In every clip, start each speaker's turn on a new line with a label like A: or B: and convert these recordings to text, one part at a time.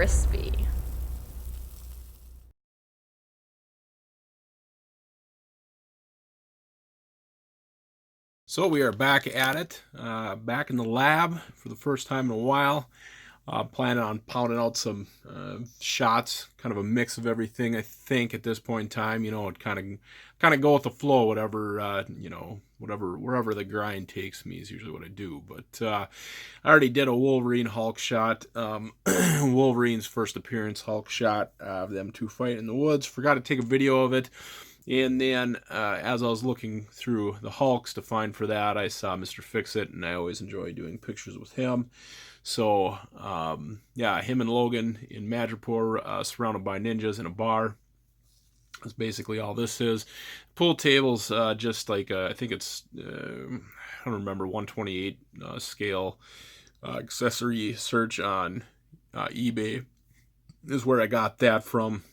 A: crispy.
B: So we are back at it, back in the lab for the first time in a while. Planning on pounding out some shots, kind of a mix of everything. I think at this point in time, it kind of go with the flow, whatever whatever wherever the grind takes me is usually what I do. But I already did a Wolverine Hulk shot, Wolverine's first appearance Hulk shot of them two fighting in the woods. Forgot to take a video of it. And then, as I was looking through the Hulks to find for that, I saw Mr. Fix-It, and I always enjoy doing pictures with him. So, yeah, him and Logan in Madripoor, surrounded by ninjas in a bar. That's basically all this is. Pool table's just like, I think it's, I don't remember, 128 scale accessory search on eBay is where I got that from.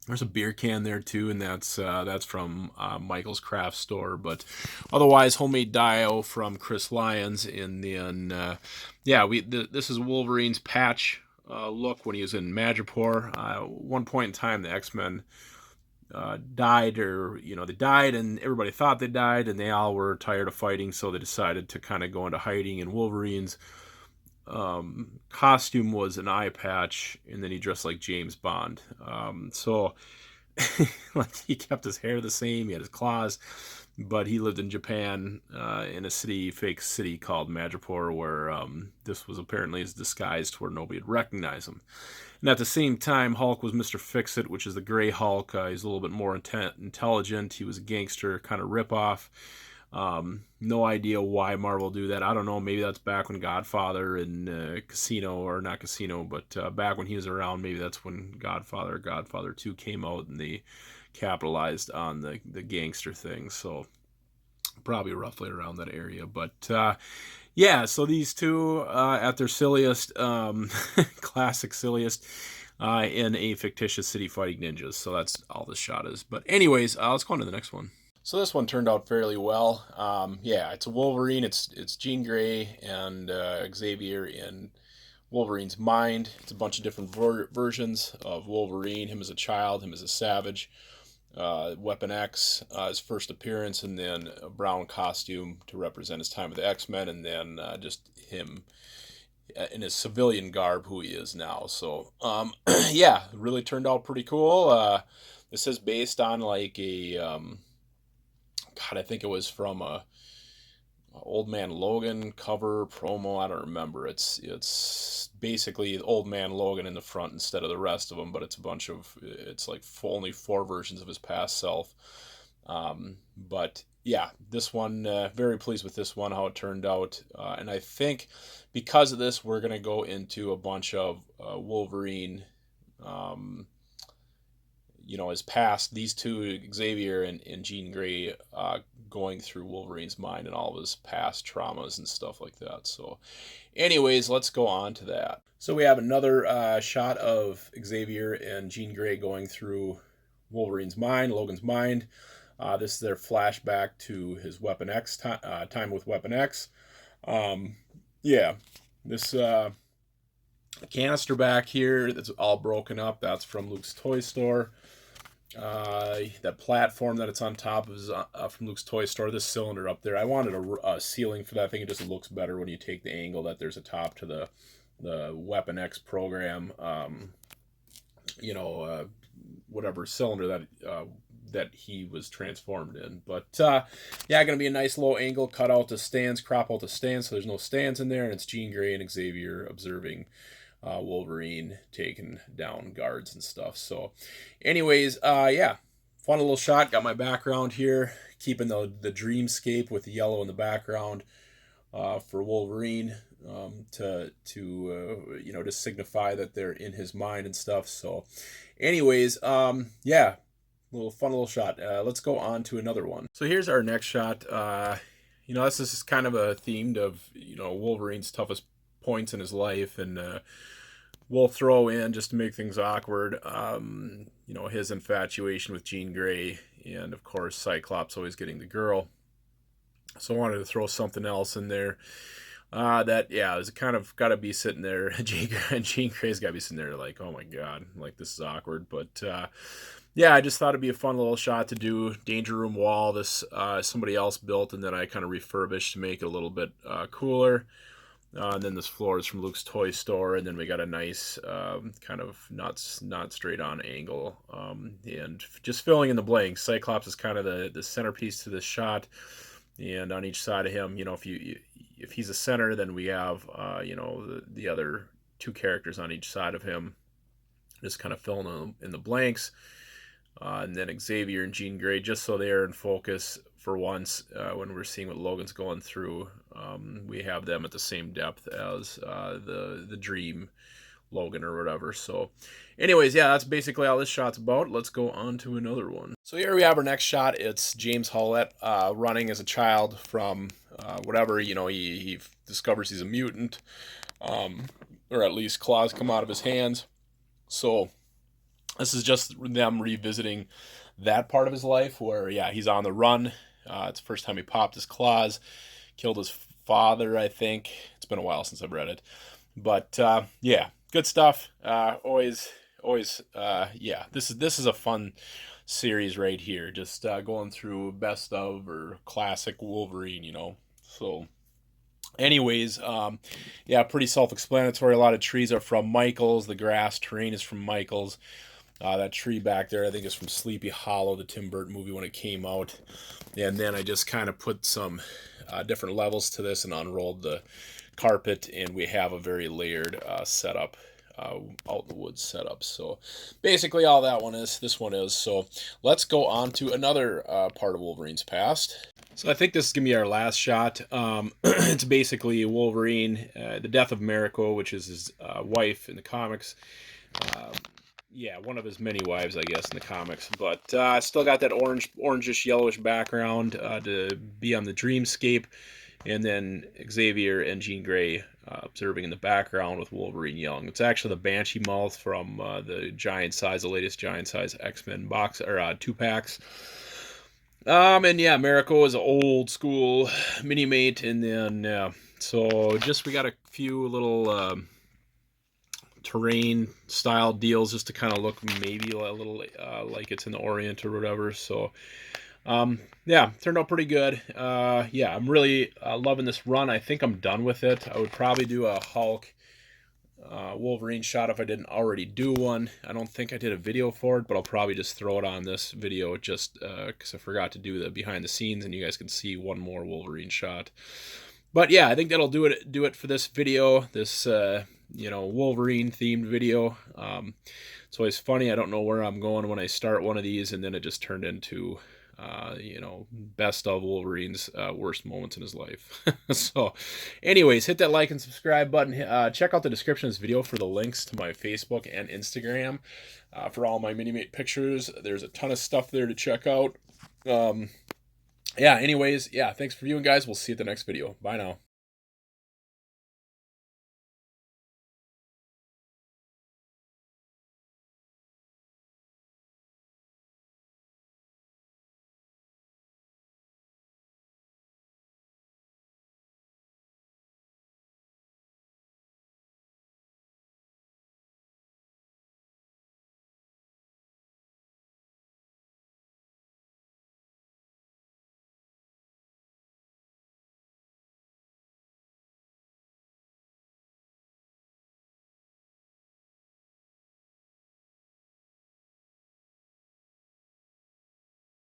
B: There's a beer can there too, and that's from Michael's Craft Store. But otherwise, homemade dio from Chris Lyons. And then, yeah, this is Wolverine's patch look when he was in Madripoor. One point in time, the X-Men died, or they died, and everybody thought they died, and they all were tired of fighting, so they decided to kind of go into hiding. And Wolverine's costume was an eye patch, and then he dressed like James Bond. So like he kept his hair the same, he had his claws, but he lived in Japan, in a fake city called Madripoor, where this was apparently his disguise to where nobody would recognize him. And at the same time, Hulk was Mr. Fix-It, which is the gray Hulk. He's a little bit more intelligent. He was a gangster kind of ripoff. No idea why Marvel do that. I don't know. Maybe that's back when Godfather and Casino, or not Casino, but back when he was around. Maybe that's when Godfather 2 came out, and they capitalized on the gangster thing. So probably roughly around that area. But yeah, so these two at their silliest, classic silliest, in a fictitious city fighting ninjas. So that's all this shot is. But anyways, let's go on to the next one. So this one turned out fairly well. Yeah, it's a Wolverine. It's Jean Grey and Xavier in Wolverine's mind. It's a bunch of different versions of Wolverine. Him as a child, him as a savage. Weapon X, his first appearance, and then a brown costume to represent his time with the X-Men, and then just him in his civilian garb, who he is now. So, yeah, really turned out pretty cool. This is based on like a... God, I think it was from a Old Man Logan cover promo. I don't remember. It's basically Old Man Logan in the front instead of the rest of them, but it's like only 4 versions of his past self. But yeah, this one, very pleased with this one, how it turned out. And I think because of this, we're gonna go into a bunch of Wolverine. His past, these two, Xavier and Jean Grey, going through Wolverine's mind and all of his past traumas and stuff like that. So anyways, let's go on to that. So we have another shot of Xavier and Jean Grey going through Wolverine's mind, Logan's mind. This is their flashback to his Weapon X time with Weapon X. Yeah, this canister back here that's all broken up, that's from Luke's toy store. That platform that it's on top of is from Luke's toy store. This cylinder up there, I wanted a ceiling for that. I think it just looks better when you take the angle that there's a top to the Weapon X program. Whatever cylinder that he was transformed in. But yeah, gonna be a nice low angle, cut out the stands, crop out the stands, so there's no stands in there, and it's Jean Grey and Xavier observing Wolverine taking down guards and stuff. So anyways, yeah, fun little shot. Got my background here, keeping the dreamscape with the yellow in the background for Wolverine, to signify that they're in his mind and stuff. So anyways, yeah, fun little shot. Let's go on to another one. So here's our next shot. This is kind of a themed of Wolverine's toughest points in his life, and we'll throw in, just to make things awkward, his infatuation with Jean Grey, and of course Cyclops always getting the girl. So I wanted to throw something else in there. That yeah, it's kind of got to be sitting there. Jean Grey's got to be sitting there like, oh my god, like this is awkward. But yeah, I just thought it'd be a fun little shot to do. Danger Room wall. This somebody else built, and then I kind of refurbished to make it a little bit cooler. And then this floor is from Luke's toy store, and then we got a nice kind of not straight on angle, and just filling in the blanks. Cyclops is kind of the centerpiece to this shot, and on each side of him, if he's a center, then we have the other two characters on each side of him, just kind of filling in the blanks. And then Xavier and Jean Grey, just so they're in focus for once when we're seeing what Logan's going through. We have them at the same depth as the Dream Logan or whatever. So anyways, yeah, that's basically all this shot's about. Let's go on to another one. So here we have our next shot. It's James Howlett running as a child from whatever, he discovers he's a mutant, or at least claws come out of his hands. So this is just them revisiting that part of his life where, yeah, he's on the run. It's the first time he popped his claws, killed his father, I think. It's been a while since I've read it. But, yeah, good stuff. Yeah, this is a fun series right here. Just going through best of or classic Wolverine, So anyways, yeah, pretty self-explanatory. A lot of trees are from Michaels. The grass terrain is from Michaels. That tree back there, I think, is from Sleepy Hollow, the Tim Burton movie when it came out. And then I just kind of put some different levels to this and unrolled the carpet, and we have a very layered setup, out in the woods setup. So basically all this one is. So let's go on to another part of Wolverine's past. So I think this is going to be our last shot. It's basically Wolverine, the death of Mariko, which is his wife in the comics. Yeah, one of his many wives, I guess, in the comics. But still got that orangish, yellowish background to be on the dreamscape. And then Xavier and Jean Grey observing in the background with Wolverine young. It's actually the Banshee mouth from the the latest Giant Size X-Men box, or 2-packs. And yeah, Mariko is an old school mini-mate. And then, so just we got a few little terrain style deals just to kind of look maybe a little like it's in the Orient or whatever. So yeah, turned out pretty good. Yeah, I'm really loving this run. I think I'm done with it. I would probably do a Hulk Wolverine shot if I didn't already do one. I don't think I did a video for it, but I'll probably just throw it on this video just because I forgot to do the behind the scenes, and you guys can see one more Wolverine shot. But yeah, I think that'll do it for this video, this Wolverine themed video. It's always funny, I don't know where I'm going when I start one of these, and then it just turned into best of Wolverine's worst moments in his life. So anyways, hit that like and subscribe button. Check out the description of this video for the links to my Facebook and Instagram for all my mini-mate pictures. There's a ton of stuff there to check out. Yeah, anyways, yeah, thanks for viewing, guys. We'll see you at the next video. Bye now.